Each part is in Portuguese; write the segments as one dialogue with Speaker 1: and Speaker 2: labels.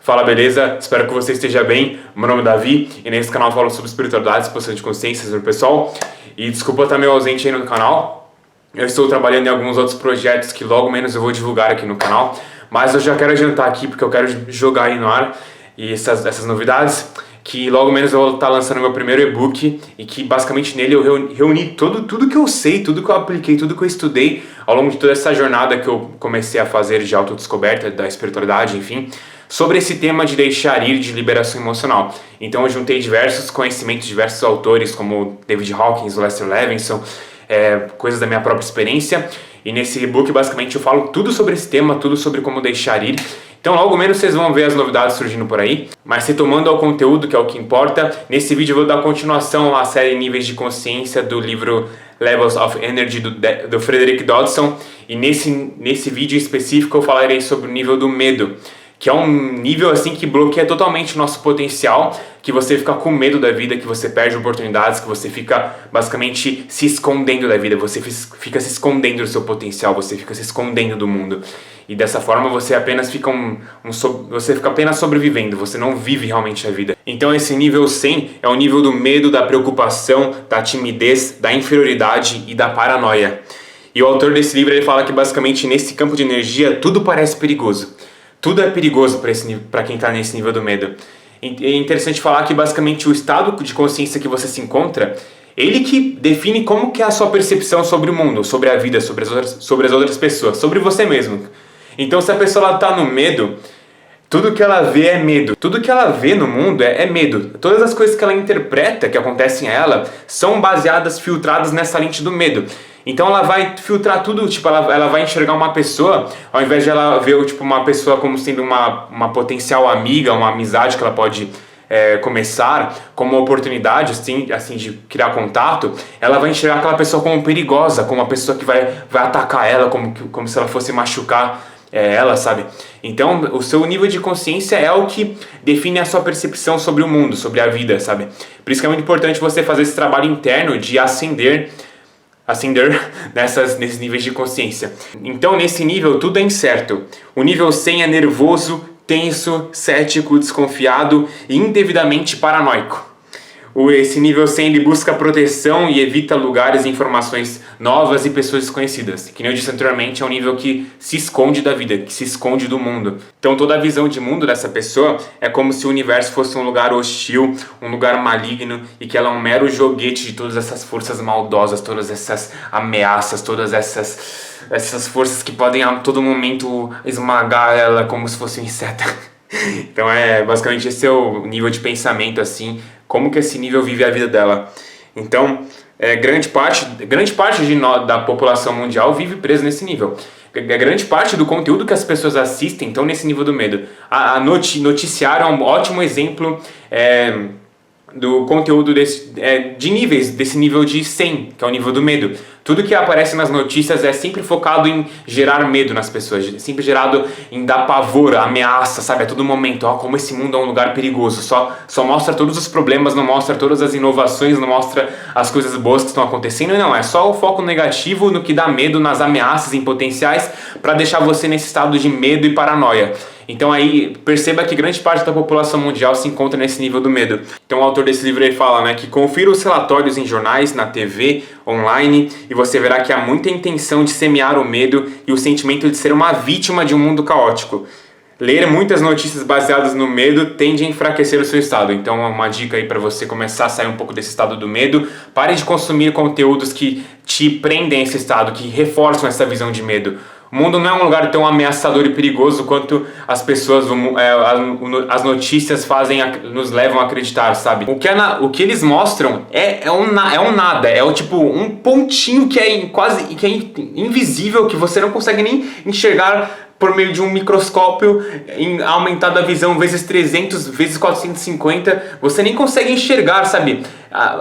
Speaker 1: Fala, beleza? Espero que você esteja bem. Meu nome é Davi e nesse canal eu falo sobre espiritualidade, expansão de consciência, sobre o pessoal. E desculpa estar meio ausente aí no canal. Eu estou trabalhando em alguns outros projetos que logo menos eu vou divulgar aqui no canal. Mas eu já quero adiantar aqui porque eu quero jogar aí no ar e essas novidades. Que logo menos eu vou estar lançando meu primeiro e-book e que basicamente nele eu reuni tudo que eu sei, tudo que eu apliquei, tudo que eu estudei ao longo de toda essa jornada que eu comecei a fazer de autodescoberta, da espiritualidade, enfim, sobre esse tema de deixar ir, de liberação emocional. Então eu juntei diversos conhecimentos, diversos autores como David Hawkins, Lester Levinson, coisas da minha própria experiência, e nesse e-book basicamente eu falo tudo sobre esse tema, tudo sobre como deixar ir. Então logo menos vocês vão ver as novidades surgindo por aí, mas retomando ao conteúdo, que é o que importa, nesse vídeo eu vou dar continuação à série Níveis de Consciência do livro Levels of Energy do Frederick Dodson, e nesse vídeo específico eu falarei sobre o nível do medo, que é um nível assim que bloqueia totalmente o nosso potencial, que você fica com medo da vida, que você perde oportunidades, que você fica basicamente se escondendo da vida, você fica se escondendo do seu potencial, você fica se escondendo do mundo. E dessa forma você apenas fica você fica apenas sobrevivendo, você não vive realmente a vida. Então esse nível 100 é o nível do medo, da preocupação, da timidez, da inferioridade e da paranoia. E o autor desse livro ele fala que basicamente nesse campo de energia tudo parece perigoso. Tudo é perigoso para quem está nesse nível do medo. É interessante falar que basicamente o estado de consciência que você se encontra, ele que define como que é a sua percepção sobre o mundo, sobre a vida, sobre as outras pessoas, sobre você mesmo. Então se a pessoa está no medo, tudo que ela vê é medo. Tudo que ela vê no mundo é medo. Todas as coisas que ela interpreta, que acontecem a ela, são baseadas, filtradas nessa lente do medo. Então ela vai filtrar tudo, tipo, ela vai enxergar uma pessoa, ao invés de ela ver tipo, uma pessoa como sendo uma potencial amiga, uma amizade que ela pode começar, como uma oportunidade assim, de criar contato, ela vai enxergar aquela pessoa como perigosa, como uma pessoa que vai atacar ela, como se ela fosse machucar ela, sabe? Então o seu nível de consciência é o que define a sua percepção sobre o mundo, sobre a vida, sabe? Por isso que é muito importante você fazer esse trabalho interno de ascender nesses níveis de consciência. Então nesse nível tudo é incerto. O nível 100 é nervoso, tenso, cético, desconfiado e indevidamente paranoico. Esse nível 100 ele busca proteção e evita lugares e informações novas e pessoas desconhecidas. Que nem eu disse anteriormente, é um nível que se esconde da vida, que se esconde do mundo. Então toda a visão de mundo dessa pessoa é como se o universo fosse um lugar hostil, um lugar maligno, e que ela é um mero joguete de todas essas forças maldosas, todas essas ameaças, todas essas forças que podem a todo momento esmagar ela como se fosse um inseto. Então basicamente esse é o nível de pensamento, assim, como que esse nível vive a vida dela. Então grande parte da população mundial vive presa nesse nível. Grande parte do conteúdo que as pessoas assistem estão nesse nível do medo. Noticiário é um ótimo exemplo do conteúdo de níveis, desse nível de 100, que é o nível do medo. Tudo que aparece nas notícias é sempre focado em gerar medo nas pessoas, sempre gerado em dar pavor, ameaça, sabe? A todo momento, como esse mundo é um lugar perigoso, só mostra todos os problemas, não mostra todas as inovações, não mostra as coisas boas que estão acontecendo, não, é só o foco negativo no que dá medo, nas ameaças em potenciais, para deixar você nesse estado de medo e paranoia. Então aí perceba que grande parte da população mundial se encontra nesse nível do medo. Então o autor desse livro ele fala, que confira os relatórios em jornais, na TV, online, e você verá que há muita intenção de semear o medo e o sentimento de ser uma vítima de um mundo caótico. Ler muitas notícias baseadas no medo tende a enfraquecer o seu estado. Então uma dica aí para você começar a sair um pouco desse estado do medo. Pare de consumir conteúdos que te prendem a esse estado, que reforçam essa visão de medo. O mundo não é um lugar tão ameaçador e perigoso quanto as pessoas, as notícias nos levam a acreditar, sabe? O que eles mostram é um nada, é tipo um pontinho que é invisível, que você não consegue nem enxergar por meio de um microscópio aumentado a visão vezes 300, vezes 450, você nem consegue enxergar, sabe?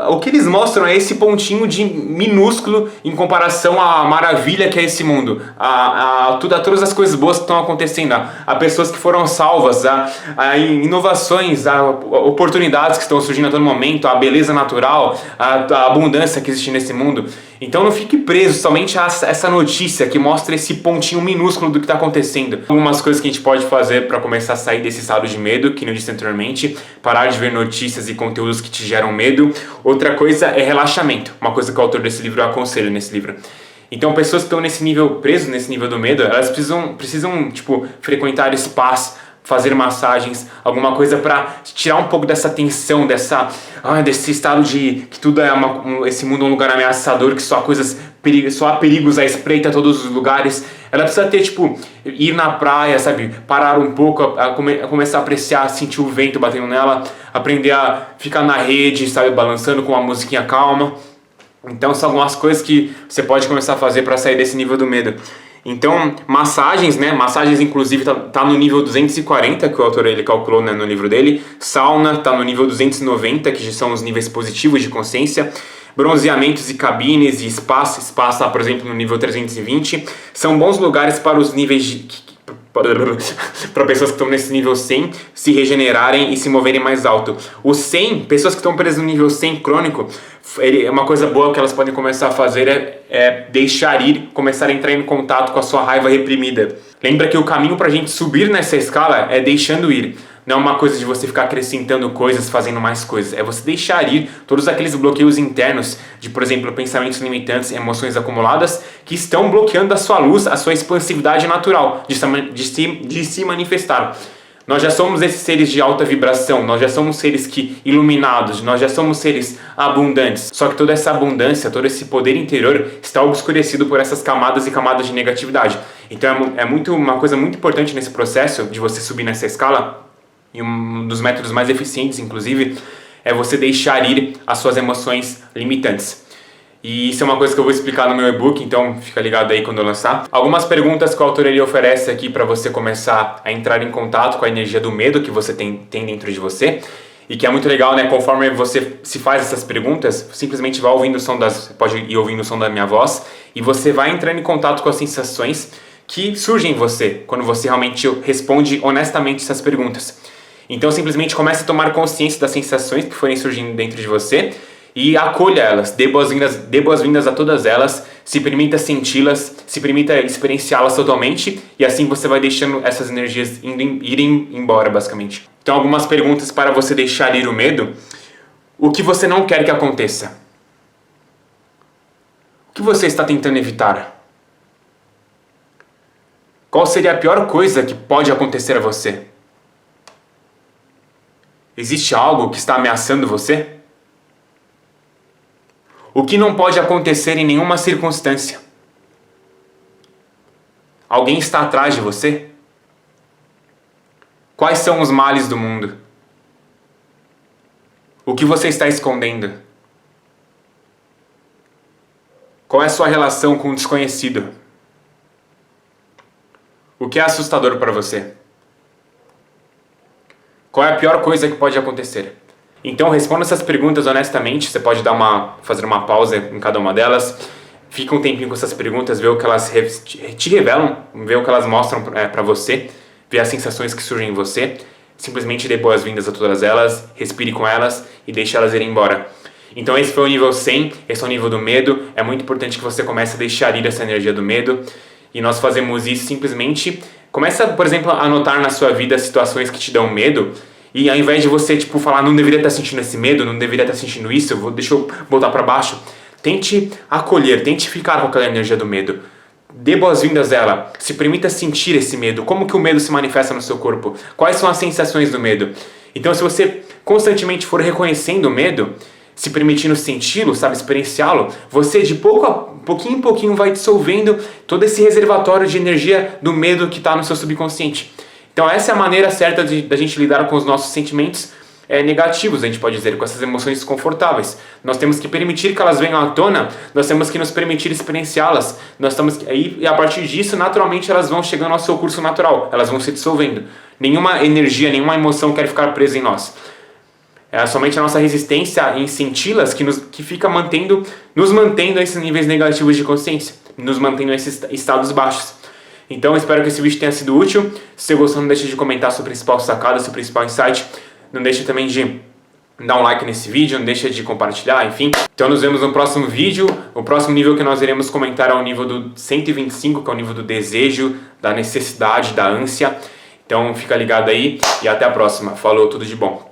Speaker 1: O que eles mostram é esse pontinho de minúsculo em comparação à maravilha que é esse mundo, a todas as coisas boas que estão acontecendo, a pessoas que foram salvas, a inovações, a oportunidades que estão surgindo a todo momento, a beleza natural, a abundância que existe nesse mundo. Então não fique preso somente a essa notícia que mostra esse pontinho minúsculo do que está acontecendo. Algumas coisas que a gente pode fazer para começar a sair desse estado de medo, que eu disse anteriormente, parar de ver notícias e conteúdos que te geram medo. Outra coisa é relaxamento, uma coisa que o autor desse livro aconselha nesse livro. Então pessoas que estão nesse nível, preso nesse nível do medo, elas precisam tipo, frequentar spas, fazer massagens, alguma coisa para tirar um pouco dessa tensão, desse estado de que tudo é esse mundo é um lugar ameaçador, que só há perigos à espreita a todos os lugares. Ela precisa ter, tipo, ir na praia, sabe, parar um pouco, começar a apreciar, sentir o vento batendo nela, aprender a ficar na rede, sabe, balançando com uma musiquinha calma. Então são algumas coisas que você pode começar a fazer para sair desse nível do medo. Então, massagens, né? Massagens, inclusive, tá no nível 240, que o autor ele calculou, né, no livro dele. Sauna tá no nível 290, que já são os níveis positivos de consciência. Bronzeamentos e cabines e spas tá, por exemplo, no nível 320. São bons lugares para os níveis para pessoas que estão nesse nível 100 se regenerarem e se moverem mais alto. O 100, pessoas que estão presas no nível 100 crônico, uma coisa boa que elas podem começar a fazer é deixar ir, começar a entrar em contato com a sua raiva reprimida. Lembra que o caminho para a gente subir nessa escala é deixando ir. Não é uma coisa de você ficar acrescentando coisas, fazendo mais coisas. É você deixar ir todos aqueles bloqueios internos de, por exemplo, pensamentos limitantes, emoções acumuladas, que estão bloqueando a sua luz, a sua expansividade natural de se manifestar. Nós já somos esses seres de alta vibração, nós já somos seres iluminados, nós já somos seres abundantes. Só que toda essa abundância, todo esse poder interior está obscurecido por essas camadas e camadas de negatividade. Então uma coisa muito importante nesse processo de você subir nessa escala, e um dos métodos mais eficientes, inclusive, é você deixar ir as suas emoções limitantes. E isso é uma coisa que eu vou explicar no meu e-book, então fica ligado aí quando eu lançar. Algumas perguntas que o autor ele oferece aqui para você começar a entrar em contato com a energia do medo que você tem dentro de você. E que é muito legal, né? Conforme você se faz essas perguntas, simplesmente vai ouvindo pode ir ouvindo o som da minha voz, e você vai entrando em contato com as sensações que surgem em você, quando você realmente responde honestamente essas perguntas. Então simplesmente comece a tomar consciência das sensações que forem surgindo dentro de você e acolha elas, dê boas-vindas a todas elas, se permita senti-las, se permita experienciá-las totalmente, e assim você vai deixando essas energias irem embora, basicamente. Então algumas perguntas para você deixar ir o medo. O que você não quer que aconteça? O que você está tentando evitar? Qual seria a pior coisa que pode acontecer a você? Existe algo que está ameaçando você? O que não pode acontecer em nenhuma circunstância? Alguém está atrás de você? Quais são os males do mundo? O que você está escondendo? Qual é a sua relação com o desconhecido? O que é assustador para você? Qual é a pior coisa que pode acontecer? Então responda essas perguntas honestamente, você pode fazer uma pausa em cada uma delas, fica um tempinho com essas perguntas, vê o que elas te revelam, vê o que elas mostram para você, vê as sensações que surgem em você, simplesmente dê boas-vindas a todas elas, respire com elas e deixe elas irem embora. Então esse foi o nível 100, esse é o nível do medo, é muito importante que você comece a deixar ir essa energia do medo, e nós fazemos isso simplesmente. Começa, por exemplo, a anotar na sua vida situações que te dão medo, e ao invés de você falar, não deveria estar sentindo esse medo, não deveria estar sentindo isso, deixa eu botar para baixo, tente acolher, tente ficar com aquela energia do medo. Dê boas-vindas a ela, se permita sentir esse medo, como que o medo se manifesta no seu corpo, quais são as sensações do medo. Então se você constantemente for reconhecendo o medo, se permitindo senti-lo, sabe, experienciá-lo, você de pouquinho em pouquinho vai dissolvendo todo esse reservatório de energia do medo que está no seu subconsciente. Então essa é a maneira certa da gente lidar com os nossos sentimentos negativos, a gente pode dizer, com essas emoções desconfortáveis. Nós temos que permitir que elas venham à tona, nós temos que nos permitir experienciá-las, e a partir disso, naturalmente, elas vão chegando ao seu curso natural, elas vão se dissolvendo. Nenhuma energia, nenhuma emoção quer ficar presa em nós. É somente a nossa resistência em senti-las que fica nos mantendo a esses níveis negativos de consciência, nos mantendo a esses estados baixos. Então, espero que esse vídeo tenha sido útil. Se você gostou, não deixe de comentar sua principal sacada, seu principal insight. Não deixe também de dá um like nesse vídeo, não deixa de compartilhar, enfim. Então nos vemos no próximo vídeo. O próximo nível que nós iremos comentar é o nível do 125, que é o nível do desejo, da necessidade, da ânsia. Então fica ligado aí e até a próxima. Falou, tudo de bom.